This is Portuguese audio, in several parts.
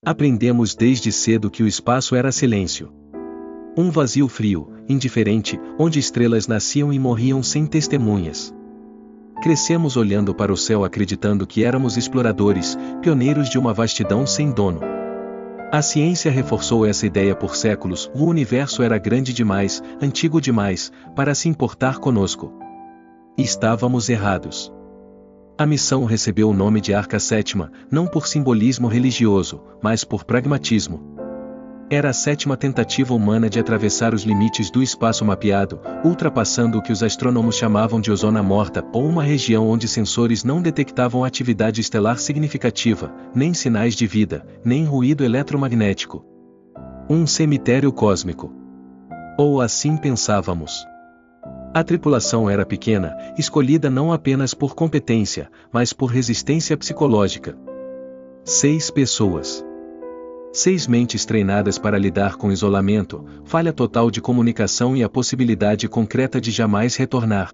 Aprendemos desde cedo que o espaço era silêncio. Um vazio frio, indiferente, onde estrelas nasciam e morriam sem testemunhas. Crescemos olhando para o céu acreditando que éramos exploradores, pioneiros de uma vastidão sem dono. A ciência reforçou essa ideia por séculos: o universo era grande demais, antigo demais, para se importar conosco. Estávamos errados. A missão recebeu o nome de Arca Sétima, não por simbolismo religioso, mas por pragmatismo. Era a 7ª tentativa humana de atravessar os limites do espaço mapeado, ultrapassando o que os astrônomos chamavam de zona morta, ou uma região onde sensores não detectavam atividade estelar significativa, nem sinais de vida, nem ruído eletromagnético. Um cemitério cósmico. Ou assim pensávamos. A tripulação era pequena, escolhida não apenas por competência, mas por resistência psicológica. 6 pessoas. 6 mentes treinadas para lidar com isolamento, falha total de comunicação e a possibilidade concreta de jamais retornar.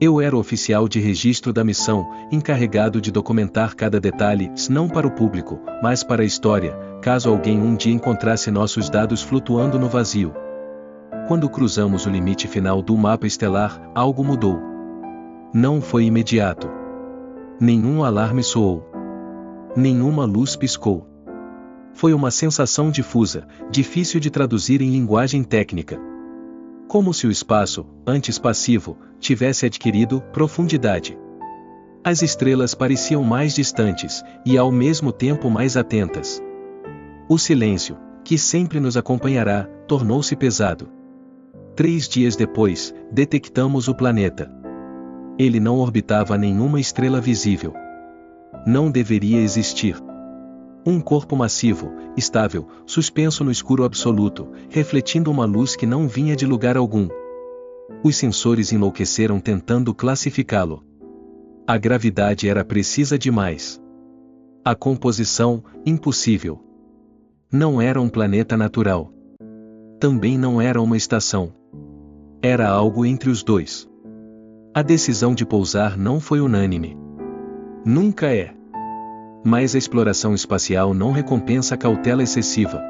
Eu era o oficial de registro da missão, encarregado de documentar cada detalhe, não para o público, mas para a história, caso alguém um dia encontrasse nossos dados flutuando no vazio. Quando cruzamos o limite final do mapa estelar, algo mudou. Não foi imediato. Nenhum alarme soou. Nenhuma luz piscou. Foi uma sensação difusa, difícil de traduzir em linguagem técnica. Como se o espaço, antes passivo, tivesse adquirido profundidade. As estrelas pareciam mais distantes, e ao mesmo tempo mais atentas. O silêncio, que sempre nos acompanhará, tornou-se pesado. 3 dias depois, detectamos o planeta. Ele não orbitava nenhuma estrela visível. Não deveria existir. Um corpo massivo, estável, suspenso no escuro absoluto, refletindo uma luz que não vinha de lugar algum. Os sensores enlouqueceram tentando classificá-lo. A gravidade era precisa demais. A composição, impossível. Não era um planeta natural. Também não era uma estação. Era algo entre os dois. A decisão de pousar não foi unânime. Nunca é. Mas a exploração espacial não recompensa a cautela excessiva.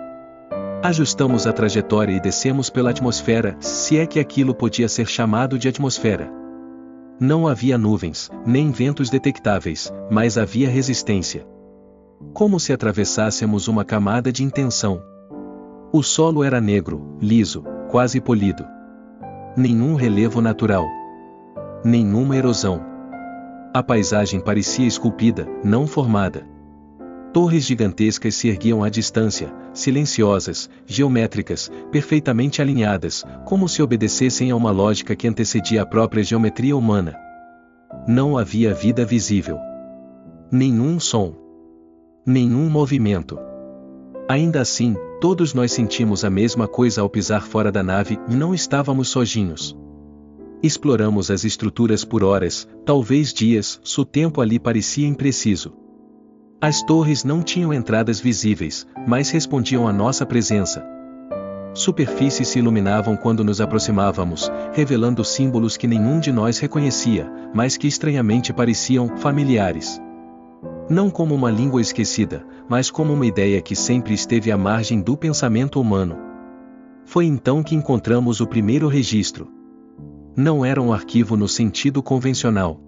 Ajustamos a trajetória e descemos pela atmosfera, se é que aquilo podia ser chamado de atmosfera. Não havia nuvens, nem ventos detectáveis, mas havia resistência. Como se atravessássemos uma camada de intenção. O solo era negro, liso, quase polido. Nenhum relevo natural. Nenhuma erosão. A paisagem parecia esculpida, não formada. Torres gigantescas se erguiam à distância, silenciosas, geométricas, perfeitamente alinhadas, como se obedecessem a uma lógica que antecedia a própria geometria humana. Não havia vida visível. Nenhum som. Nenhum movimento. Ainda assim, todos nós sentimos a mesma coisa ao pisar fora da nave, e não estávamos sozinhos. Exploramos as estruturas por horas, talvez dias, o tempo ali parecia impreciso. As torres não tinham entradas visíveis, mas respondiam à nossa presença. Superfícies se iluminavam quando nos aproximávamos, revelando símbolos que nenhum de nós reconhecia, mas que estranhamente pareciam familiares. Não como uma língua esquecida, mas como uma ideia que sempre esteve à margem do pensamento humano. Foi então que encontramos o primeiro registro. Não era um arquivo no sentido convencional.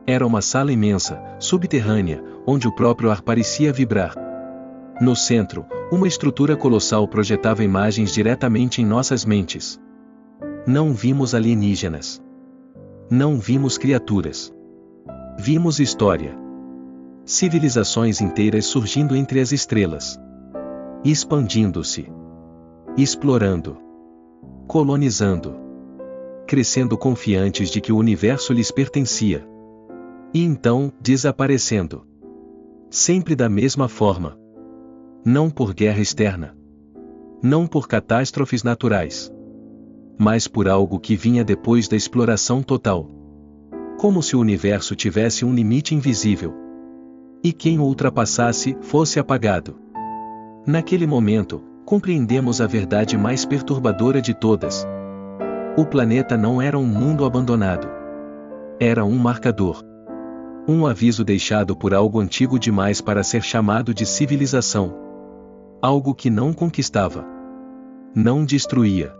Era uma sala imensa, subterrânea, onde o próprio ar parecia vibrar. No centro, uma estrutura colossal projetava imagens diretamente em nossas mentes. Não vimos alienígenas. Não vimos criaturas. Vimos história. Civilizações inteiras surgindo entre as estrelas. Expandindo-se. Explorando. Colonizando. Crescendo confiantes de que o universo lhes pertencia. E então, desaparecendo. Sempre da mesma forma. Não por guerra externa. Não por catástrofes naturais. Mas por algo que vinha depois da exploração total. Como se o universo tivesse um limite invisível. E quem o ultrapassasse, fosse apagado. Naquele momento, compreendemos a verdade mais perturbadora de todas. O planeta não era um mundo abandonado. Era um marcador. Um aviso deixado por algo antigo demais para ser chamado de civilização. Algo que não conquistava. Não destruía.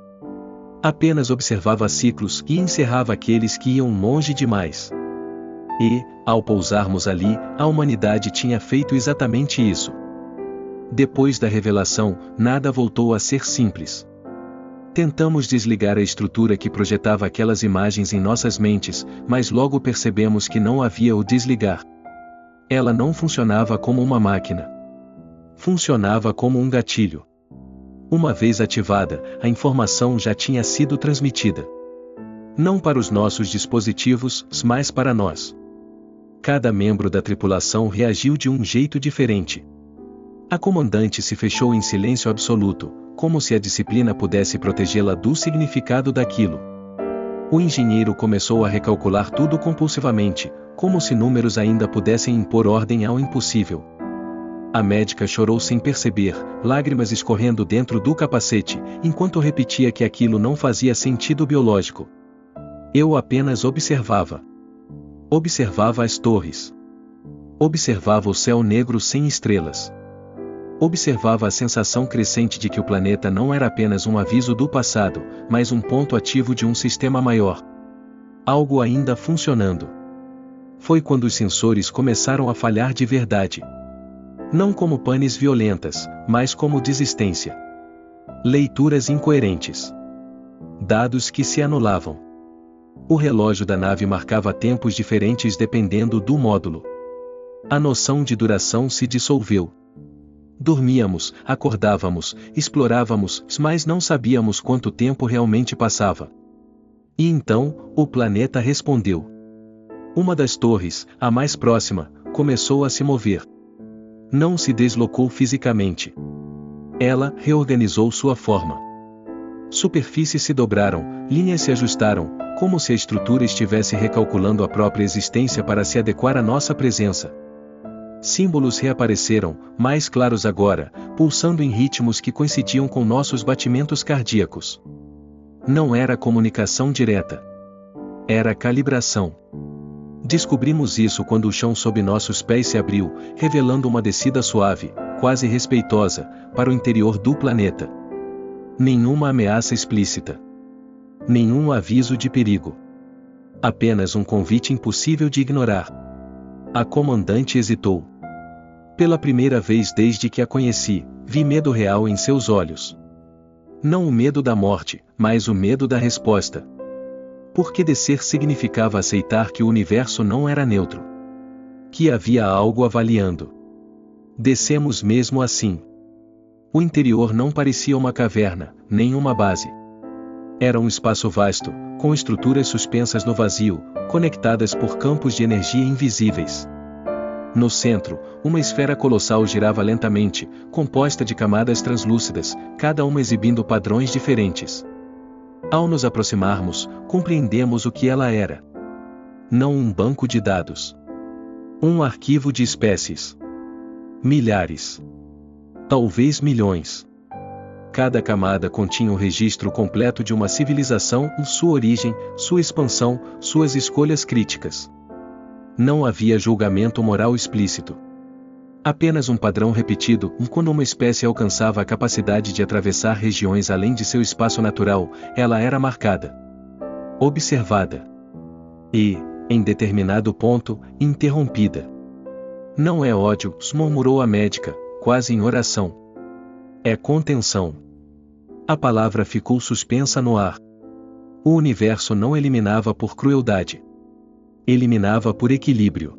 Apenas observava ciclos e encerrava aqueles que iam longe demais. E, ao pousarmos ali, a humanidade tinha feito exatamente isso. Depois da revelação, nada voltou a ser simples. Tentamos desligar a estrutura que projetava aquelas imagens em nossas mentes, mas logo percebemos que não havia o desligar. Ela não funcionava como uma máquina. Funcionava como um gatilho. Uma vez ativada, a informação já tinha sido transmitida. Não para os nossos dispositivos, mas para nós. Cada membro da tripulação reagiu de um jeito diferente. A comandante se fechou em silêncio absoluto, como se a disciplina pudesse protegê-la do significado daquilo. O engenheiro começou a recalcular tudo compulsivamente, como se números ainda pudessem impor ordem ao impossível. A médica chorou sem perceber, lágrimas escorrendo dentro do capacete, enquanto repetia que aquilo não fazia sentido biológico. Eu apenas observava. Observava as torres. Observava o céu negro sem estrelas. Observava a sensação crescente de que o planeta não era apenas um aviso do passado, mas um ponto ativo de um sistema maior. Algo ainda funcionando. Foi quando os sensores começaram a falhar de verdade. Não como panes violentas, mas como desistência. Leituras incoerentes. Dados que se anulavam. O relógio da nave marcava tempos diferentes dependendo do módulo. A noção de duração se dissolveu. Dormíamos, acordávamos, explorávamos, mas não sabíamos quanto tempo realmente passava. E então, o planeta respondeu. Uma das torres, a mais próxima, começou a se mover. Não se deslocou fisicamente. Ela reorganizou sua forma. Superfícies se dobraram, linhas se ajustaram, como se a estrutura estivesse recalculando a própria existência para se adequar à nossa presença. Símbolos reapareceram, mais claros agora, pulsando em ritmos que coincidiam com nossos batimentos cardíacos. Não era comunicação direta. Era calibração. Descobrimos isso quando o chão sob nossos pés se abriu, revelando uma descida suave, quase respeitosa, para o interior do planeta. Nenhuma ameaça explícita. Nenhum aviso de perigo. Apenas um convite impossível de ignorar. A comandante hesitou. Pela primeira vez desde que a conheci, vi medo real em seus olhos. Não o medo da morte, mas o medo da resposta. Porque descer significava aceitar que o universo não era neutro. Que havia algo avaliando. Descemos mesmo assim. O interior não parecia uma caverna, nem uma base. Era um espaço vasto, com estruturas suspensas no vazio, conectadas por campos de energia invisíveis. No centro, uma esfera colossal girava lentamente, composta de camadas translúcidas, cada uma exibindo padrões diferentes. Ao nos aproximarmos, compreendemos o que ela era. Não um banco de dados. Um arquivo de espécies. Milhares. Talvez milhões. Cada camada continha um registro completo de uma civilização, sua origem, sua expansão, suas escolhas críticas. Não havia julgamento moral explícito. Apenas um padrão repetido, quando uma espécie alcançava a capacidade de atravessar regiões além de seu espaço natural, ela era marcada. Observada. E, em determinado ponto, interrompida. Não é ódio, murmurou a médica, quase em oração. É contenção. A palavra ficou suspensa no ar. O universo não eliminava por crueldade. Eliminava por equilíbrio.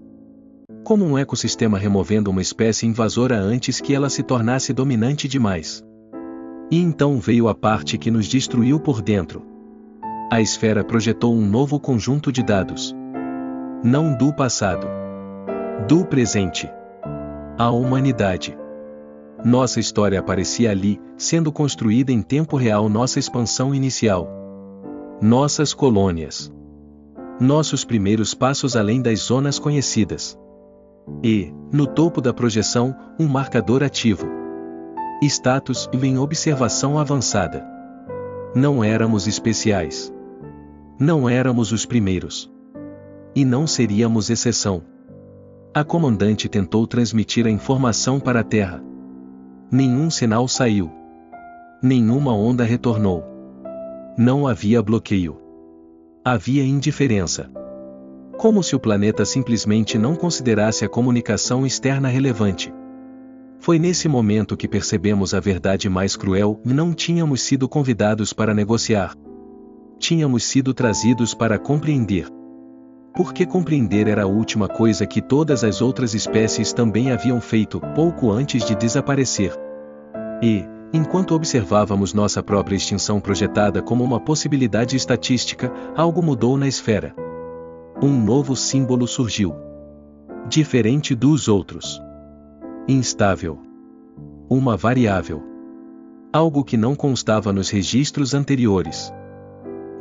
Como um ecossistema removendo uma espécie invasora antes que ela se tornasse dominante demais. E então veio a parte que nos destruiu por dentro. A esfera projetou um novo conjunto de dados. Não do passado. Do presente. A humanidade. Nossa história aparecia ali, sendo construída em tempo real nossa expansão inicial. Nossas colônias. Nossos primeiros passos além das zonas conhecidas. E, no topo da projeção, um marcador ativo. Status em observação avançada. Não éramos especiais. Não éramos os primeiros. E não seríamos exceção. A comandante tentou transmitir a informação para a Terra. Nenhum sinal saiu. Nenhuma onda retornou. Não havia bloqueio. Havia indiferença. Como se o planeta simplesmente não considerasse a comunicação externa relevante. Foi nesse momento que percebemos a verdade mais cruel: não tínhamos sido convidados para negociar. Tínhamos sido trazidos para compreender. Porque compreender era a última coisa que todas as outras espécies também haviam feito, pouco antes de desaparecer. E, enquanto observávamos nossa própria extinção projetada como uma possibilidade estatística, algo mudou na esfera. Um novo símbolo surgiu. Diferente dos outros. Instável. Uma variável. Algo que não constava nos registros anteriores.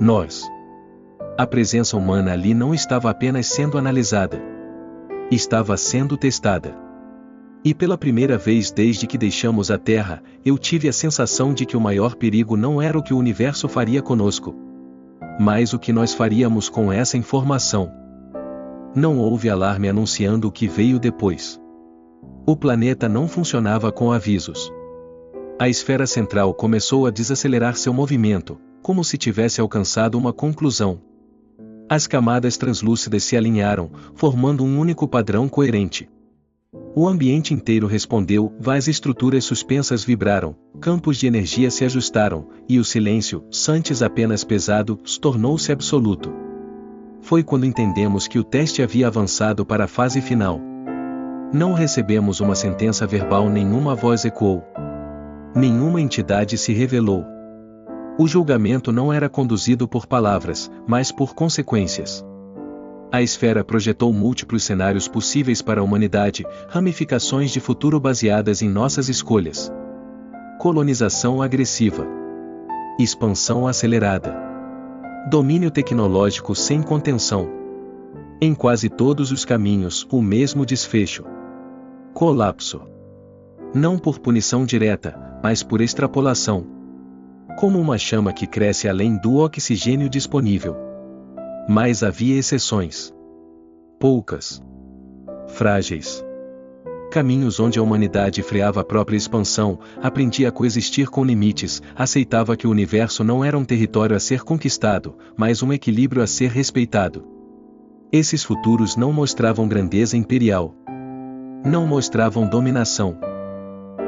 Nós. A presença humana ali não estava apenas sendo analisada. Estava sendo testada. E pela primeira vez desde que deixamos a Terra, eu tive a sensação de que o maior perigo não era o que o universo faria conosco, mas o que nós faríamos com essa informação. Não houve alarme anunciando o que veio depois. O planeta não funcionava com avisos. A esfera central começou a desacelerar seu movimento, como se tivesse alcançado uma conclusão. As camadas translúcidas se alinharam, formando um único padrão coerente. O ambiente inteiro respondeu, as estruturas suspensas vibraram, campos de energia se ajustaram, e o silêncio, antes apenas pesado, tornou-se absoluto. Foi quando entendemos que o teste havia avançado para a fase final. Não recebemos uma sentença verbal, nenhuma voz ecoou. Nenhuma entidade se revelou. O julgamento não era conduzido por palavras, mas por consequências. A esfera projetou múltiplos cenários possíveis para a humanidade, ramificações de futuro baseadas em nossas escolhas. Colonização agressiva. Expansão acelerada. Domínio tecnológico sem contenção. Em quase todos os caminhos, o mesmo desfecho. Colapso. Não por punição direta, mas por extrapolação. Como uma chama que cresce além do oxigênio disponível. Mas havia exceções. Poucas. Frágeis. Caminhos onde a humanidade freava a própria expansão, aprendia a coexistir com limites, aceitava que o universo não era um território a ser conquistado, mas um equilíbrio a ser respeitado. Esses futuros não mostravam grandeza imperial. Não mostravam dominação.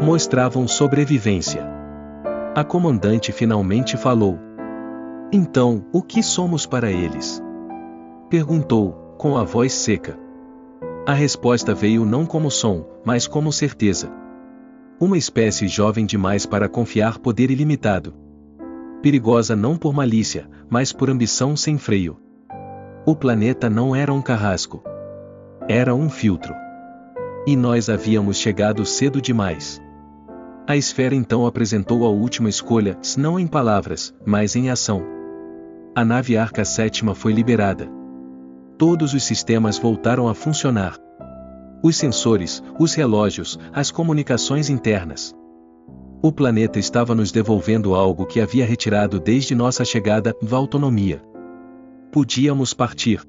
Mostravam sobrevivência. A comandante finalmente falou. Então, o que somos para eles? Perguntou, com a voz seca. A resposta veio não como som, mas como certeza. Uma espécie jovem demais para confiar poder ilimitado. Perigosa não por malícia, mas por ambição sem freio. O planeta não era um carrasco. Era um filtro. E nós havíamos chegado cedo demais. A esfera então apresentou a última escolha, não em palavras, mas em ação. A nave Arca Sétima foi liberada. Todos os sistemas voltaram a funcionar. Os sensores, os relógios, as comunicações internas. O planeta estava nos devolvendo algo que havia retirado desde nossa chegada, a autonomia. Podíamos partir.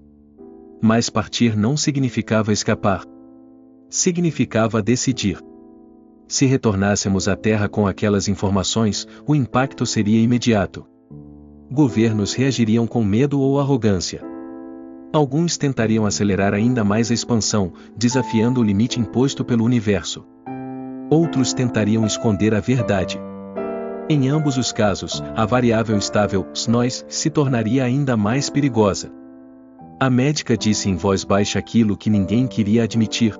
Mas partir não significava escapar. Significava decidir. Se retornássemos à Terra com aquelas informações, o impacto seria imediato. Governos reagiriam com medo ou arrogância. Alguns tentariam acelerar ainda mais a expansão, desafiando o limite imposto pelo universo. Outros tentariam esconder a verdade. Em ambos os casos, a variável instável, nós, se tornaria ainda mais perigosa. A médica disse em voz baixa aquilo que ninguém queria admitir.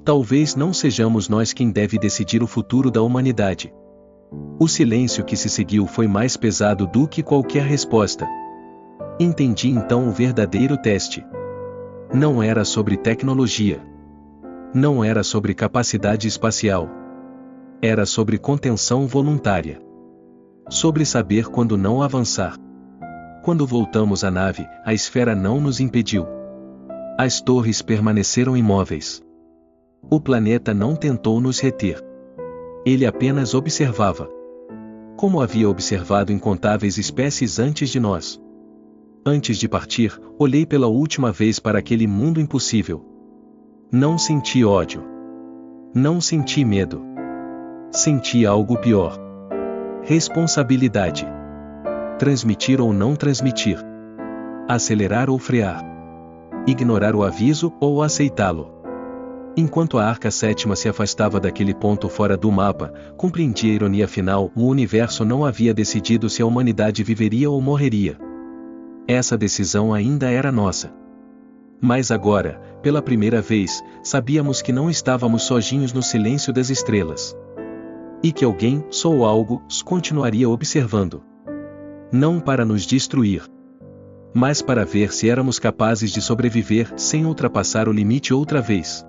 Talvez não sejamos nós quem deve decidir o futuro da humanidade. O silêncio que se seguiu foi mais pesado do que qualquer resposta. Entendi então o verdadeiro teste. Não era sobre tecnologia. Não era sobre capacidade espacial. Era sobre contenção voluntária. Sobre saber quando não avançar. Quando voltamos à nave, a esfera não nos impediu. As torres permaneceram imóveis. O planeta não tentou nos reter. Ele apenas observava. Como havia observado incontáveis espécies antes de nós. Antes de partir, olhei pela última vez para aquele mundo impossível. Não senti ódio. Não senti medo. Senti algo pior. Responsabilidade. Transmitir ou não transmitir. Acelerar ou frear. Ignorar o aviso ou aceitá-lo. Enquanto a Arca Sétima se afastava daquele ponto fora do mapa, compreendia a ironia final: o universo não havia decidido se a humanidade viveria ou morreria. Essa decisão ainda era nossa. Mas agora, pela primeira vez, sabíamos que não estávamos sozinhos no silêncio das estrelas. E que alguém, ou algo, continuaria observando. Não para nos destruir, mas para ver se éramos capazes de sobreviver sem ultrapassar o limite outra vez.